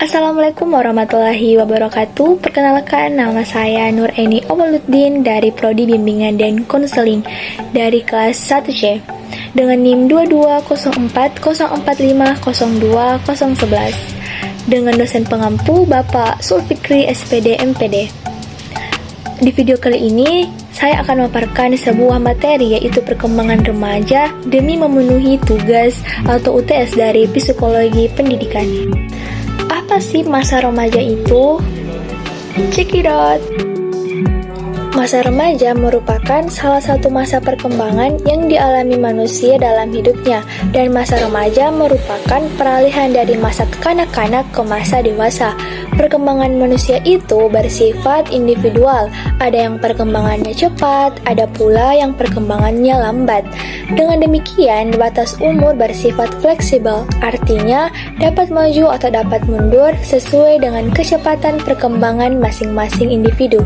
Assalamualaikum warahmatullahi wabarakatuh. Perkenalkan, nama saya Nureni Awwaluddin dari Prodi Bimbingan dan Konseling dari kelas 1C dengan NIM 22040450211 dengan dosen pengampu Bapak Sulfikri SPD MPD. Di video kali ini, saya akan memaparkan sebuah materi yaitu perkembangan remaja demi memenuhi tugas atau UTS dari Psikologi Pendidikan. Apa sih masa remaja itu? Check it out! Masa remaja merupakan salah satu masa perkembangan yang dialami manusia dalam hidupnya, dan masa remaja merupakan peralihan dari masa kekanak-kanak ke masa dewasa. Perkembangan manusia itu bersifat individual, ada yang perkembangannya cepat, ada pula yang perkembangannya lambat. Dengan demikian, batas umur bersifat fleksibel, artinya dapat maju atau dapat mundur sesuai dengan kecepatan perkembangan masing-masing individu.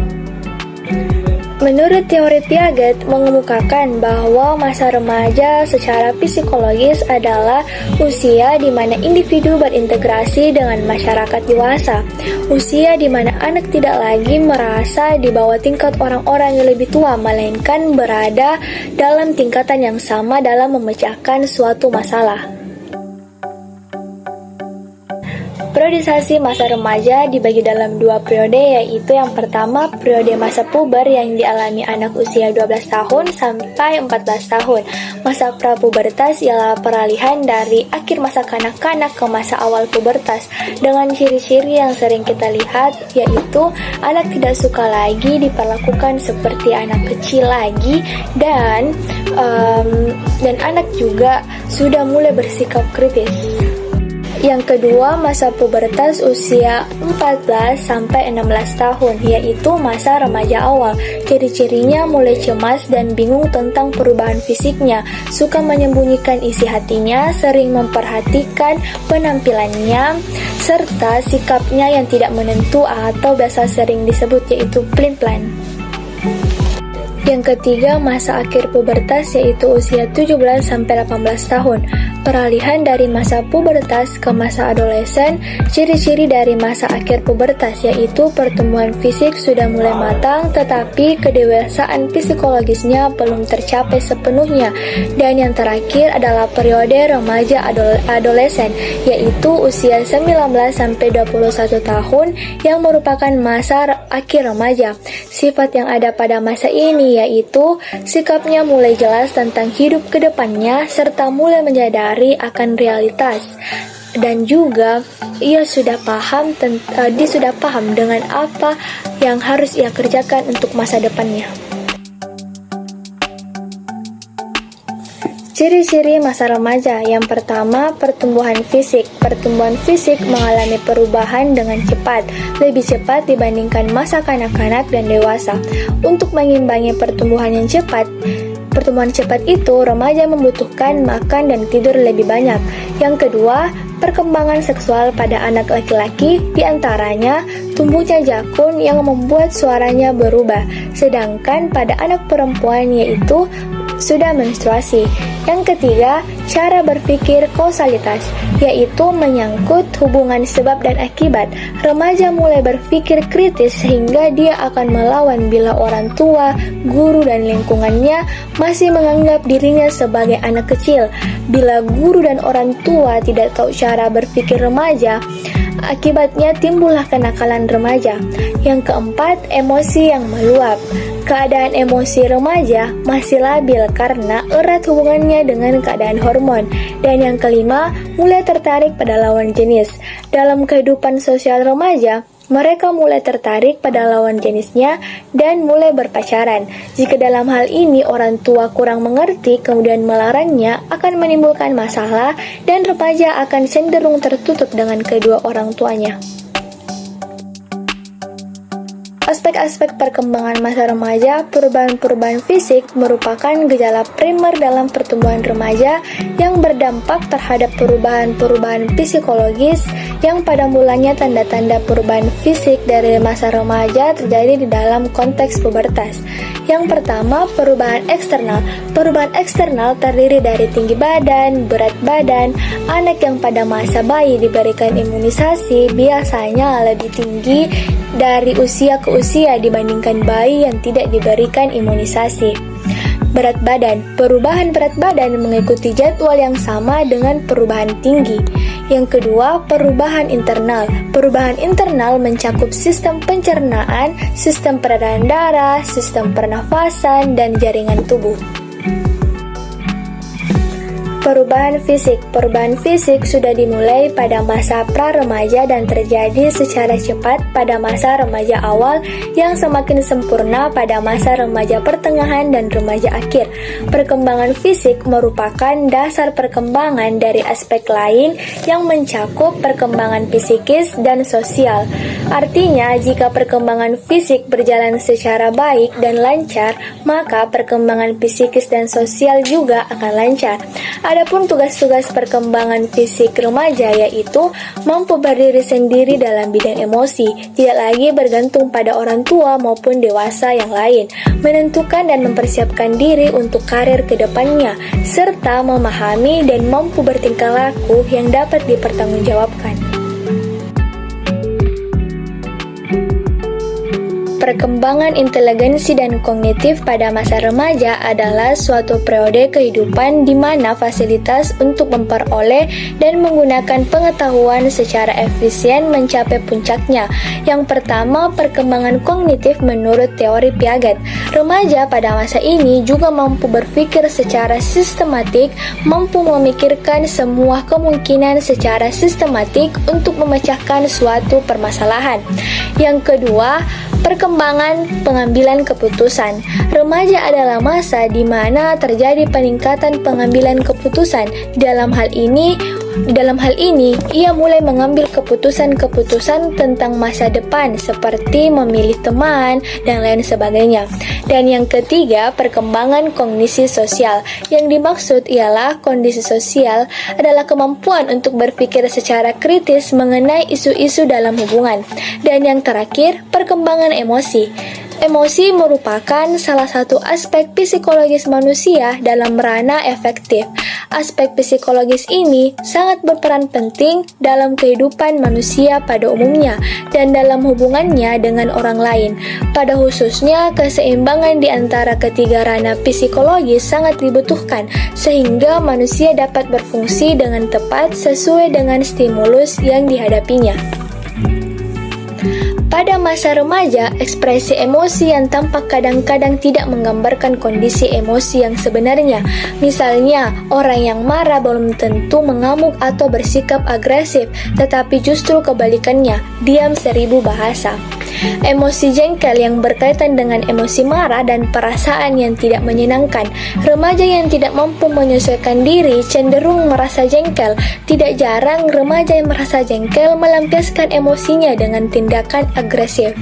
Menurut teori Piaget mengemukakan bahwa masa remaja secara psikologis adalah usia di mana individu berintegrasi dengan masyarakat dewasa, usia di mana anak tidak lagi merasa di bawah tingkat orang-orang yang lebih tua, melainkan berada dalam tingkatan yang sama dalam memecahkan suatu masalah. Periodisasi masa remaja dibagi dalam dua periode, yaitu yang pertama periode masa puber yang dialami anak usia 12 tahun sampai 14 tahun. Masa prapubertas ialah peralihan dari akhir masa kanak-kanak ke masa awal pubertas, dengan ciri-ciri yang sering kita lihat, yaitu anak tidak suka lagi diperlakukan seperti anak kecil lagi, dan anak juga sudah mulai bersikap kritis. Yang kedua, masa pubertas usia 14 sampai 16 tahun, yaitu masa remaja awal. Ciri-cirinya mulai cemas dan bingung tentang perubahan fisiknya, suka menyembunyikan isi hatinya, sering memperhatikan penampilannya, serta sikapnya yang tidak menentu atau biasa sering disebut yaitu pelin-pelan. Yang ketiga, masa akhir pubertas yaitu usia 17 sampai 18 tahun. Peralihan dari masa pubertas ke masa adolesen. Ciri-ciri dari masa akhir pubertas yaitu pertumbuhan fisik sudah mulai matang, tetapi kedewasaan psikologisnya belum tercapai sepenuhnya. Dan yang terakhir adalah periode remaja adolesen, yaitu usia 19 sampai 21 tahun yang merupakan masa akhir remaja. Sifat yang ada pada masa ini yaitu sikapnya mulai jelas tentang hidup ke depannya, serta mulai menyadari akan realitas, dan juga dia sudah paham dengan apa yang harus ia kerjakan untuk masa depannya. Ciri-ciri masa remaja. Yang pertama, pertumbuhan fisik. Pertumbuhan fisik mengalami perubahan dengan cepat, lebih cepat dibandingkan masa kanak-kanak dan dewasa. Untuk mengimbangi pertumbuhan cepat itu, remaja membutuhkan makan dan tidur lebih banyak. Yang kedua, perkembangan seksual pada anak laki-laki, diantaranya tumbuhnya jakun yang membuat suaranya berubah, sedangkan pada anak perempuan yaitu sudah menstruasi. Yang ketiga, cara berpikir kausalitas, yaitu menyangkut hubungan sebab dan akibat. Remaja mulai berpikir kritis sehingga dia akan melawan bila orang tua, guru, dan lingkungannya masih menganggap dirinya sebagai anak kecil. Bila guru dan orang tua tidak tahu cara berpikir remaja, akibatnya timbullah kenakalan remaja. Yang keempat, emosi yang meluap. Keadaan emosi remaja masih labil karena erat hubungannya dengan keadaan hormon. Dan yang kelima, mulai tertarik pada lawan jenis. Dalam kehidupan sosial remaja, mereka mulai tertarik pada lawan jenisnya dan mulai berpacaran. Jika dalam hal ini orang tua kurang mengerti kemudian melarangnya, akan menimbulkan masalah dan remaja akan cenderung tertutup dengan kedua orang tuanya. aspek-aspek perkembangan masa remaja, perubahan-perubahan fisik merupakan gejala primer dalam pertumbuhan remaja yang berdampak terhadap perubahan-perubahan psikologis yang pada mulanya tanda-tanda perubahan fisik dari masa remaja terjadi di dalam konteks pubertas. Yang pertama, perubahan eksternal. Perubahan eksternal terdiri dari tinggi badan, berat badan. Anak yang pada masa bayi diberikan imunisasi biasanya lebih tinggi dari usia ke usia dibandingkan bayi yang tidak diberikan imunisasi. Berat badan. Perubahan berat badan mengikuti jadwal yang sama dengan perubahan tinggi. Yang kedua, perubahan internal. Perubahan internal mencakup sistem pencernaan, sistem peredaran darah, sistem pernafasan, dan jaringan tubuh. Perubahan fisik. Perubahan fisik sudah dimulai pada masa pra-remaja dan terjadi secara cepat pada masa remaja awal yang semakin sempurna pada masa remaja pertengahan dan remaja akhir. Perkembangan fisik merupakan dasar perkembangan dari aspek lain yang mencakup perkembangan psikis dan sosial. Artinya, jika perkembangan fisik berjalan secara baik dan lancar, maka perkembangan psikis dan sosial juga akan lancar. Adapun tugas-tugas perkembangan fisik remaja yaitu mampu berdiri sendiri dalam bidang emosi, tidak lagi bergantung pada orang tua maupun dewasa yang lain, menentukan dan mempersiapkan diri untuk karir ke depannya, serta memahami dan mampu bertingkah laku yang dapat dipertanggungjawabkan. Perkembangan inteligensi dan kognitif pada masa remaja adalah suatu periode kehidupan di mana fasilitas untuk memperoleh dan menggunakan pengetahuan secara efisien mencapai puncaknya. Yang pertama, perkembangan kognitif menurut teori Piaget. Remaja pada masa ini juga mampu berpikir secara sistematik, mampu memikirkan semua kemungkinan secara sistematik untuk memecahkan suatu permasalahan. Yang kedua, perkembangan pengambilan keputusan. Remaja adalah masa di mana terjadi peningkatan pengambilan keputusan. Dalam hal ini, ia mulai mengambil keputusan-keputusan tentang masa depan seperti memilih teman dan lain sebagainya. Dan yang ketiga, perkembangan kognisi sosial. Yang dimaksud ialah kondisi sosial adalah kemampuan untuk berpikir secara kritis mengenai isu-isu dalam hubungan. Dan yang terakhir, perkembangan emosi. Emosi merupakan salah satu aspek psikologis manusia dalam ranah efektif. Aspek psikologis ini sangat berperan penting dalam kehidupan manusia pada umumnya dan dalam hubungannya dengan orang lain. Pada khususnya, keseimbangan di antara ketiga ranah psikologis sangat dibutuhkan sehingga manusia dapat berfungsi dengan tepat sesuai dengan stimulus yang dihadapinya. Pada masa remaja, ekspresi emosi yang tampak kadang-kadang tidak menggambarkan kondisi emosi yang sebenarnya. Misalnya, orang yang marah belum tentu mengamuk atau bersikap agresif, tetapi justru kebalikannya, diam 1000 bahasa. Emosi jengkel yang berkaitan dengan emosi marah dan perasaan yang tidak menyenangkan. Remaja yang tidak mampu menyesuaikan diri cenderung merasa jengkel. Tidak jarang remaja yang merasa jengkel melampiaskan emosinya dengan tindakan agresif.